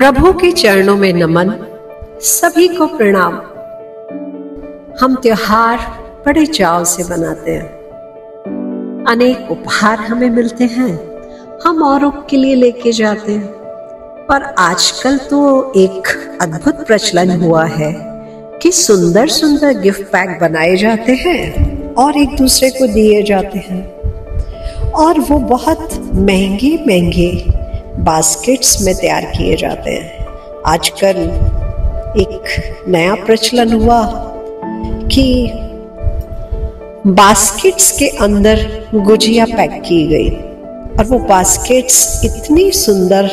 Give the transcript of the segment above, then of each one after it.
प्रभु के चरणों में नमन, सभी को प्रणाम। हम त्योहार बड़े चाव से मनाते हैं। अनेक उपहार हमें मिलते हैं, हम औरों के लिए लेके जाते हैं। पर आजकल तो एक अद्भुत प्रचलन हुआ है कि सुंदर सुंदर गिफ्ट पैक बनाए जाते हैं और एक दूसरे को दिए जाते हैं, और वो बहुत महंगे महंगे बास्केट्स में तैयार किए जाते हैं। आजकल एक नया प्रचलन हुआ कि बास्केट्स के अंदर गुजिया पैक की गई, और वो बास्केट्स इतनी सुंदर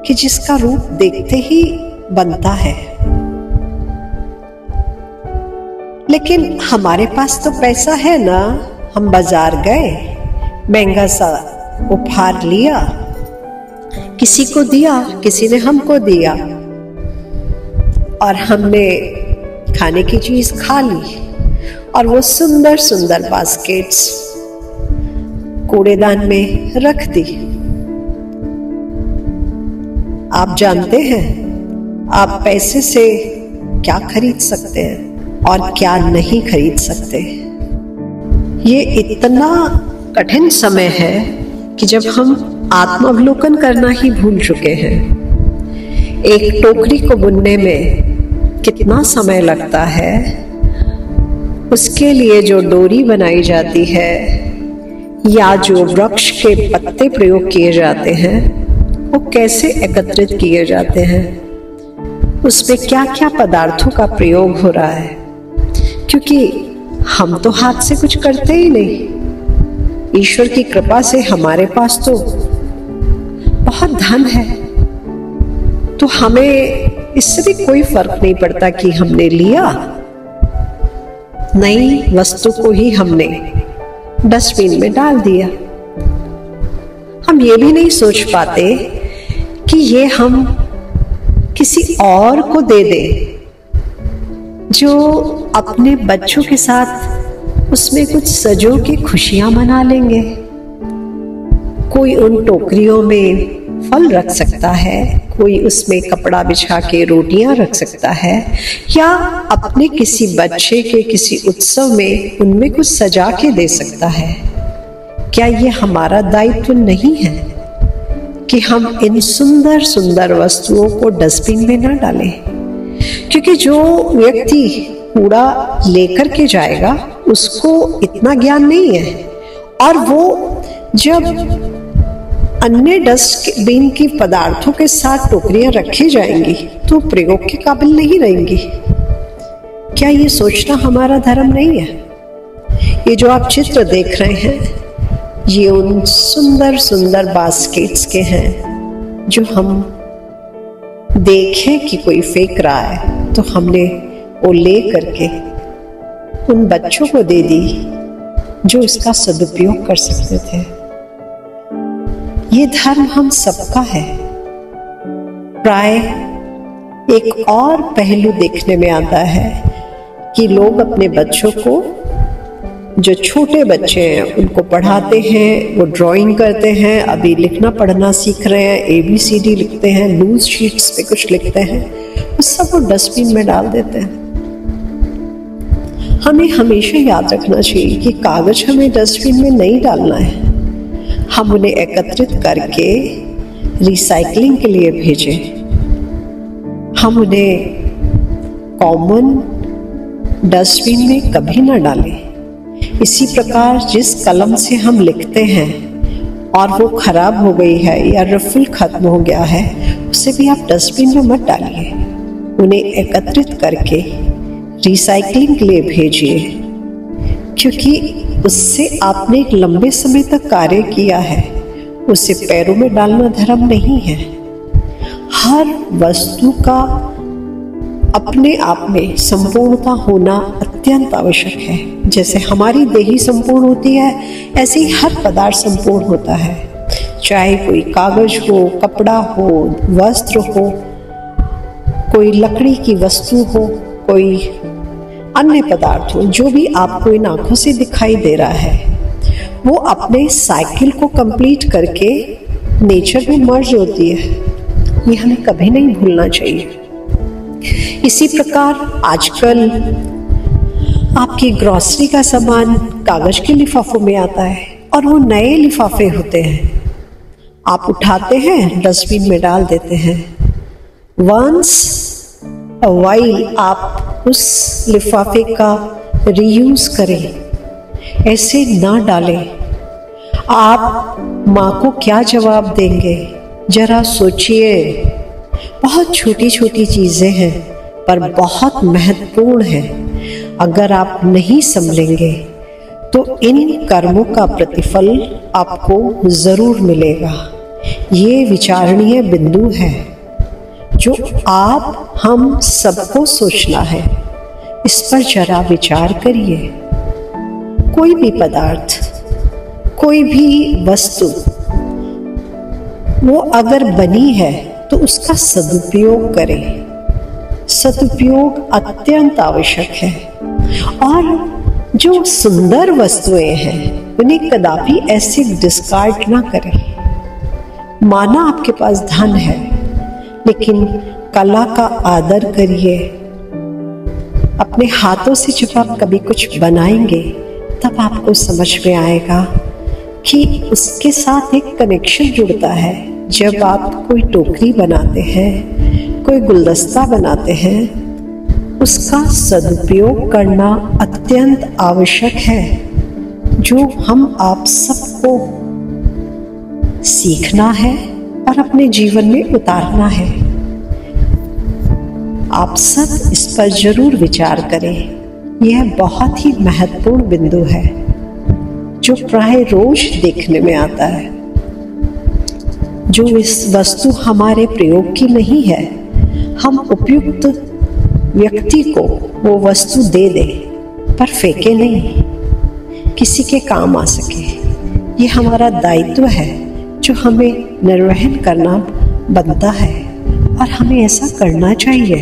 कि जिसका रूप देखते ही बनता है। लेकिन हमारे पास तो पैसा है ना, हम बाजार गए, महंगा सा उपहार लिया, किसी को दिया, किसी ने हमको दिया, और हमने खाने की चीज खा ली, और वो सुंदर सुंदर बास्केट्स कूड़ेदान में रख दी। आप जानते हैं आप पैसे से क्या खरीद सकते हैं और क्या नहीं खरीद सकते। ये इतना कठिन समय है कि जब हम आत्मावलोकन करना ही भूल चुके हैं। एक टोकरी को बुनने में कितना समय लगता है, उसके लिए जो डोरी बनाई जाती है या जो वृक्ष के पत्ते प्रयोग किए जाते हैं, वो कैसे एकत्रित किए जाते हैं, उसमें क्या क्या पदार्थों का प्रयोग हो रहा है। क्योंकि हम तो हाथ से कुछ करते ही नहीं। ईश्वर की कृपा से हमारे पास तो बहुत धन है, तो हमें इससे भी कोई फर्क नहीं पड़ता कि हमने लिया, नई वस्तु को ही हमने डस्टबिन में डाल दिया। हम ये भी नहीं सोच पाते कि ये हम किसी और को दे दें जो अपने बच्चों के साथ उसमें कुछ सजो के खुशियां मना लेंगे। कोई उन टोकरियों में फल रख सकता है, कोई उसमें कपड़ा बिछा के रोटियां रख सकता है, या अपने किसी बच्चे के किसी उत्सव में उनमें कुछ सजा के दे सकता है। क्या ये हमारा दायित्व नहीं है कि हम इन सुंदर सुंदर वस्तुओं को डस्टबिन में न डालें? क्योंकि जो व्यक्ति कूड़ा लेकर के जाएगा उसको इतना ज्ञान नहीं है, और वो जब अन्य डस्टबिन की पदार्थों के साथ टोकरियां रखी जाएंगी तो प्रयोग के काबिल नहीं रहेंगी। क्या ये सोचना हमारा धर्म नहीं है? ये जो आप चित्र देख रहे हैं, ये उन सुंदर सुंदर बास्केट्स के हैं जो हम देखें कि कोई फेंक रहा है तो हमने वो ले करके उन बच्चों को दे दी जो इसका सदुपयोग कर सकते थे। ये धर्म हम सबका है। प्राय एक और पहलू देखने में आता है कि लोग अपने बच्चों को, जो छोटे बच्चे हैं, उनको पढ़ाते हैं, वो ड्राइंग करते हैं, अभी लिखना पढ़ना सीख रहे हैं, ABCD लिखते हैं, लूज शीट्स पे कुछ लिखते हैं, उस सब वो डस्टबिन में डाल देते हैं। हमें हमेशा याद रखना चाहिए कि कागज हमें डस्टबिन में नहीं डालना है, हम उन्हें एकत्रित करके रिसाइकलिंग के लिए भेजें। हम उन्हें कॉमन डस्टबिन में कभी ना डालें। इसी प्रकार जिस कलम से हम लिखते हैं और वो खराब हो गई है या रिफिल खत्म हो गया है, उसे भी आप डस्टबिन में मत डालिए, उन्हें एकत्रित करके रिसाइकलिंग के लिए भेजिए। क्योंकि उससे आपने एक लंबे समय तक कार्य किया है, उसे पैरों में डालना धर्म नहीं है। हर वस्तु का अपने आप में संपूर्णता होना अत्यंत आवश्यक है। जैसे हमारी देही संपूर्ण होती है, ऐसे ही हर पदार्थ संपूर्ण होता है। चाहे कोई कागज हो, कपड़ा हो, वस्त्र हो, कोई लकड़ी की वस्तु हो, कोई अन्य पदार्थ हो, जो भी आपको इन आंखों से दिखाई दे रहा है, वो अपने साइकिल को कंप्लीट करके नेचर में मर्ज होती है। ये हमें कभी नहीं भूलना चाहिए। इसी प्रकार आजकल आपकी ग्रॉसरी का सामान कागज के लिफाफों में आता है और वो नए लिफाफे होते हैं। आप उठाते हैं, डस्टबिन में डाल देते हैं। वंस अ वाइल आप उस लिफाफे का रीयूज करें, ऐसे ना डालें। आप माँ को क्या जवाब देंगे, जरा सोचिए। बहुत छोटी छोटी चीजें हैं पर बहुत महत्वपूर्ण है। अगर आप नहीं संभलेंगे तो इन कर्मों का प्रतिफल आपको जरूर मिलेगा। ये विचारणीय बिंदु है जो आप हम सबको सोचना है। इस पर जरा विचार करिए। कोई भी पदार्थ, कोई भी वस्तु, वो अगर बनी है तो उसका सदुपयोग करें। सदुपयोग अत्यंत आवश्यक है। और जो सुंदर वस्तुएं हैं उन्हें कदापि ऐसे डिस्कार्ड ना करें। माना आपके पास धन है, लेकिन कला का आदर करिए। अपने हाथों से जब आप कभी कुछ बनाएंगे तब आपको समझ में आएगा कि उसके साथ एक कनेक्शन जुड़ता है। जब आप कोई टोकरी बनाते हैं, कोई गुलदस्ता बनाते हैं, उसका सदुपयोग करना अत्यंत आवश्यक है, जो हम आप सबको सीखना है और अपने जीवन में उतारना है। आप सब इस पर जरूर विचार करें। यह बहुत ही महत्वपूर्ण बिंदु है जो प्राय रोज देखने में आता है। जो इस वस्तु हमारे प्रयोग की नहीं है, हम उपयुक्त व्यक्ति को वो वस्तु दे दें, पर फेंके नहीं, किसी के काम आ सके। ये हमारा दायित्व है जो हमें निर्वहन करना बनता है और हमें ऐसा करना चाहिए।